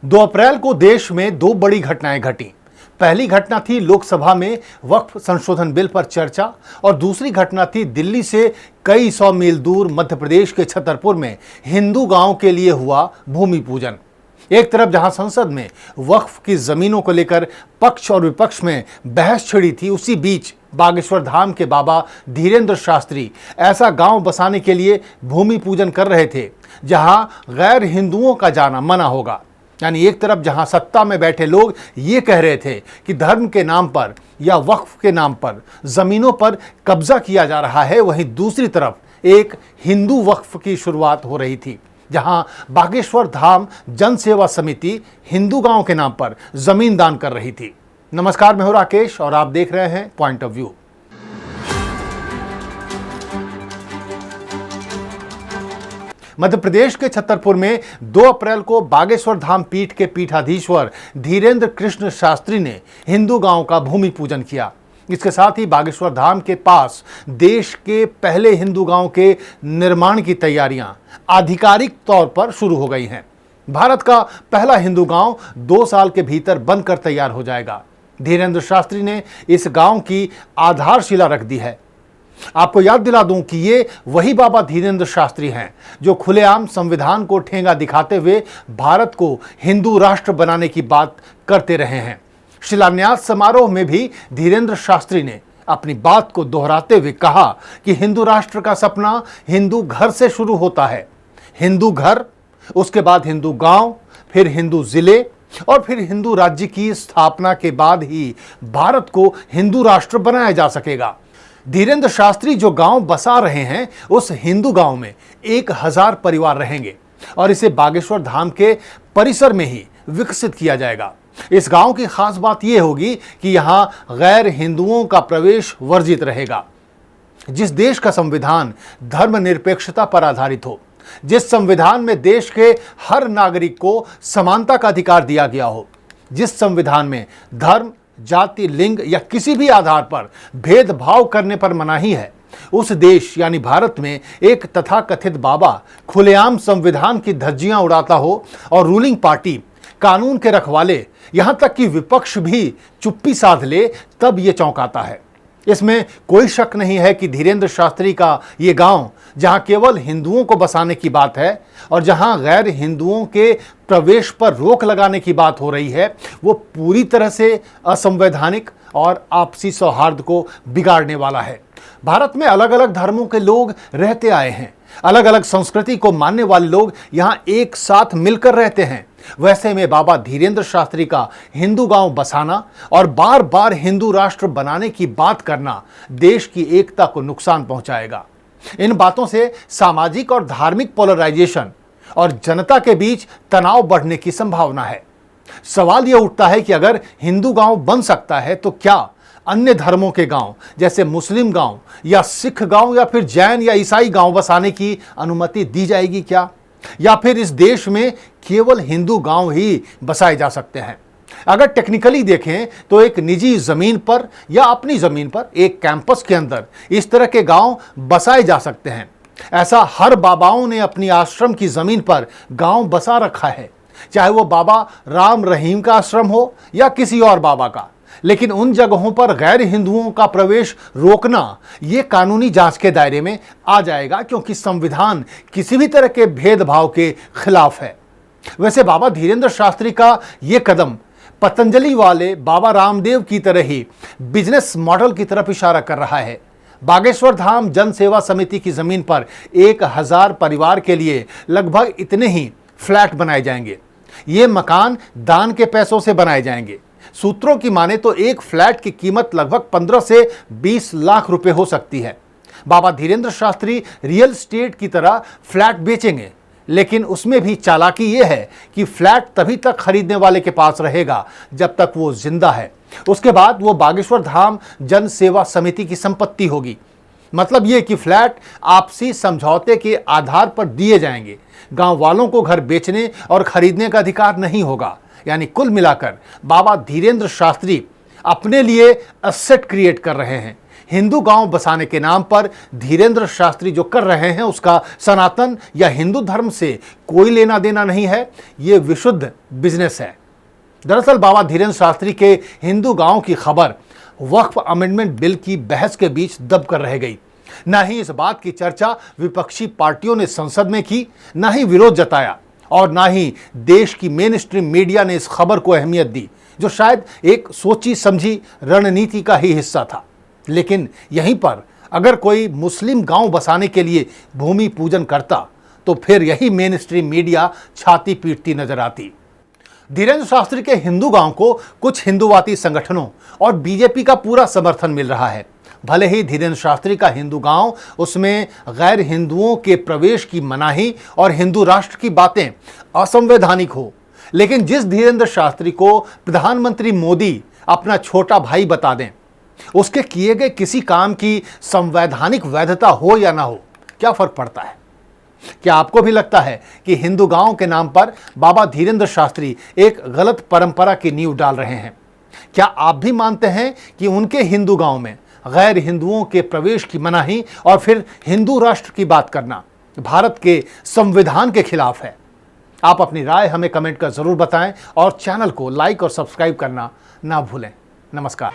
2 अप्रैल को देश में 2 बड़ी घटनाएं घटी। पहली घटना थी लोकसभा में वक्फ संशोधन बिल पर चर्चा और दूसरी घटना थी दिल्ली से कई सौ मील दूर मध्य प्रदेश के छतरपुर में हिंदू गांव के लिए हुआ भूमि पूजन। एक तरफ जहां संसद में वक्फ की जमीनों को लेकर पक्ष और विपक्ष में बहस छिड़ी थी, उसी बीच बागेश्वर धाम के बाबा धीरेन्द्र शास्त्री ऐसा गांव बसाने के लिए भूमि पूजन कर रहे थे जहां गैर हिंदुओं का जाना मना होगा। यानी एक तरफ जहां सत्ता में बैठे लोग ये कह रहे थे कि धर्म के नाम पर या वक्फ के नाम पर जमीनों पर कब्जा किया जा रहा है, वहीं दूसरी तरफ एक हिंदू वक्फ की शुरुआत हो रही थी जहां बागेश्वर धाम जन सेवा समिति हिंदू गांव के नाम पर जमीन दान कर रही थी। नमस्कार, मैं हूं राकेश और आप देख रहे हैं point of view. Madhya Pradesh के छतरपुर में 2 अप्रैल को बागेश्वर धाम पीठ के पीठाधीश्वर धीरेन्द्र कृष्ण शास्त्री ने हिंदू गांव का भूमि पूजन किया। इसके साथ ही बागेश्वर धाम के पास देश के पहले हिंदू गांव के निर्माण की तैयारियां आधिकारिक तौर पर शुरू हो गई हैं। भारत का पहला हिंदू गांव 2 साल के भीतर बनकर तैयार हो जाएगा। धीरेन्द्र शास्त्री ने इस गांव की आधारशिला रख दी है। आपको याद दिला दूं कि ये वही बाबा धीरेन्द्र शास्त्री हैं जो खुलेआम संविधान को ठेंगा दिखाते हुए भारत को हिंदू राष्ट्र बनाने की बात करते रहे हैं। शिलान्यास समारोह में भी धीरेन्द्र शास्त्री ने अपनी बात को दोहराते हुए कहा कि हिंदू राष्ट्र का सपना हिंदू घर से शुरू होता है। हिंदू घर, उसके बाद हिंदू गांव, फिर हिंदू जिले और फिर हिंदू राज्य की स्थापना के बाद ही भारत को हिंदू राष्ट्र बनाया जा सकेगा। धीरेन्द्र शास्त्री जो गांव बसा रहे हैं, उस हिंदू गांव में 1000 परिवार रहेंगे और इसे बागेश्वर धाम के परिसर में ही विकसित किया जाएगा। इस गांव की खास बात यह होगी कि यहां गैर हिंदुओं का प्रवेश वर्जित रहेगा। जिस देश का संविधान धर्मनिरपेक्षता पर आधारित हो, जिस संविधान में देश के हर नागरिक को समानता का अधिकार दिया गया हो, जिस संविधान में धर्म, जाति, लिंग या किसी भी आधार पर भेदभाव करने पर मनाही है, उस देश यानी भारत में एक तथाकथित बाबा खुलेआम संविधान की धज्जियां उड़ाता हो और रूलिंग पार्टी, कानून के रखवाले, यहां तक कि विपक्ष भी चुप्पी साध ले, तब यह चौंकाता है। इसमें कोई शक नहीं है कि धीरेन्द्र शास्त्री का ये गांव, जहां केवल हिंदुओं को बसाने की बात है और जहां गैर हिंदुओं के प्रवेश पर रोक लगाने की बात हो रही है, वो पूरी तरह से असंवैधानिक और आपसी सौहार्द को बिगाड़ने वाला है। भारत में अलग अलग धर्मों के लोग रहते आए हैं, अलग अलग संस्कृति को मानने वाले लोग यहाँ एक साथ मिलकर रहते हैं। वैसे में बाबा धीरेन्द्र शास्त्री का हिंदू गांव बसाना और बार बार हिंदू राष्ट्र बनाने की बात करना देश की एकता को नुकसान पहुंचाएगा। इन बातों से सामाजिक और धार्मिक पोलराइजेशन और जनता के बीच तनाव बढ़ने की संभावना है। सवाल यह उठता है कि अगर हिंदू गांव बन सकता है तो क्या अन्य धर्मों के गांव जैसे मुस्लिम गांव या सिख गांव या फिर जैन या ईसाई गांव बसाने की अनुमति दी जाएगी क्या? या फिर इस देश में केवल हिंदू गांव ही बसाए जा सकते हैं? अगर टेक्निकली देखें तो एक निजी जमीन पर या अपनी जमीन पर एक कैंपस के अंदर इस तरह के गांव बसाए जा सकते हैं। ऐसा हर बाबाओं ने अपनी आश्रम की जमीन पर गांव बसा रखा है, चाहे वो बाबा राम रहीम का आश्रम हो या किसी और बाबा का। लेकिन उन जगहों पर गैर हिंदुओं का प्रवेश रोकना ये कानूनी जांच के दायरे में आ जाएगा, क्योंकि संविधान किसी भी तरह के भेदभाव के खिलाफ है। वैसे बाबा धीरेन्द्र शास्त्री का ये कदम पतंजलि वाले बाबा रामदेव की तरह ही बिजनेस मॉडल की तरफ इशारा कर रहा है। बागेश्वर धाम जन सेवा समिति की जमीन पर 1000 परिवार के लिए लगभग इतने ही फ्लैट बनाए जाएंगे। ये मकान दान के पैसों से बनाए जाएंगे। सूत्रों की माने तो एक फ्लैट की कीमत लगभग 15 से 20 लाख रुपए हो सकती है। बाबा धीरेन्द्र शास्त्री रियल एस्टेट की तरह फ्लैट बेचेंगे, लेकिन उसमें भी चालाकी यह है कि फ्लैट तभी तक खरीदने वाले के पास रहेगा जब तक वो जिंदा है। उसके बाद वो बागेश्वर धाम जन सेवा समिति की संपत्ति होगी। मतलब ये कि फ्लैट आपसी समझौते के आधार पर दिए जाएंगे। गांव वालों को घर बेचने और खरीदने का अधिकार नहीं होगा। यानी कुल मिलाकर बाबा धीरेन्द्र शास्त्री अपने लिए एसेट क्रिएट कर रहे हैं। हिंदू गांव बसाने के नाम पर धीरेंद्र शास्त्री जो कर रहे हैं उसका सनातन या हिंदू धर्म से कोई लेना देना नहीं है, ये विशुद्ध बिजनेस है। दरअसल बाबा धीरेंद्र शास्त्री के हिंदू गांव की खबर वक्फ अमेंडमेंट बिल की बहस के बीच दब कर रह गई। न ही इस बात की चर्चा विपक्षी पार्टियों ने संसद में की, न ही विरोध जताया और न ही देश की मेन स्ट्रीम मीडिया ने इस खबर को अहमियत दी, जो शायद एक सोची समझी रणनीति का ही हिस्सा था। लेकिन यहीं पर अगर कोई मुस्लिम गांव बसाने के लिए भूमि पूजन करता तो फिर यही मेन स्ट्रीम मीडिया छाती पीटती नजर आती। धीरेंद्र शास्त्री के हिंदू गांव को कुछ हिंदूवादी संगठनों और बीजेपी का पूरा समर्थन मिल रहा है। भले ही धीरेंद्र शास्त्री का हिंदू गांव, उसमें गैर हिंदुओं के प्रवेश की मनाही और हिंदू राष्ट्र की बातें असंवैधानिक हो, लेकिन जिस धीरेंद्र शास्त्री को प्रधानमंत्री मोदी अपना छोटा भाई बता दें, उसके किए गए किसी काम की संवैधानिक वैधता हो या ना हो, क्या फर्क पड़ता है? क्या आपको भी लगता है कि हिंदू गांव के नाम पर बाबा धीरेंद्र शास्त्री एक गलत परंपरा की नींव डाल रहे हैं? क्या आप भी मानते हैं कि उनके हिंदू गांव में गैर हिंदुओं के प्रवेश की मनाही और फिर हिंदू राष्ट्र की बात करना भारत के संविधान के खिलाफ है? आप अपनी राय हमें कमेंट कर जरूर बताएं और चैनल को लाइक और सब्सक्राइब करना ना भूलें। नमस्कार।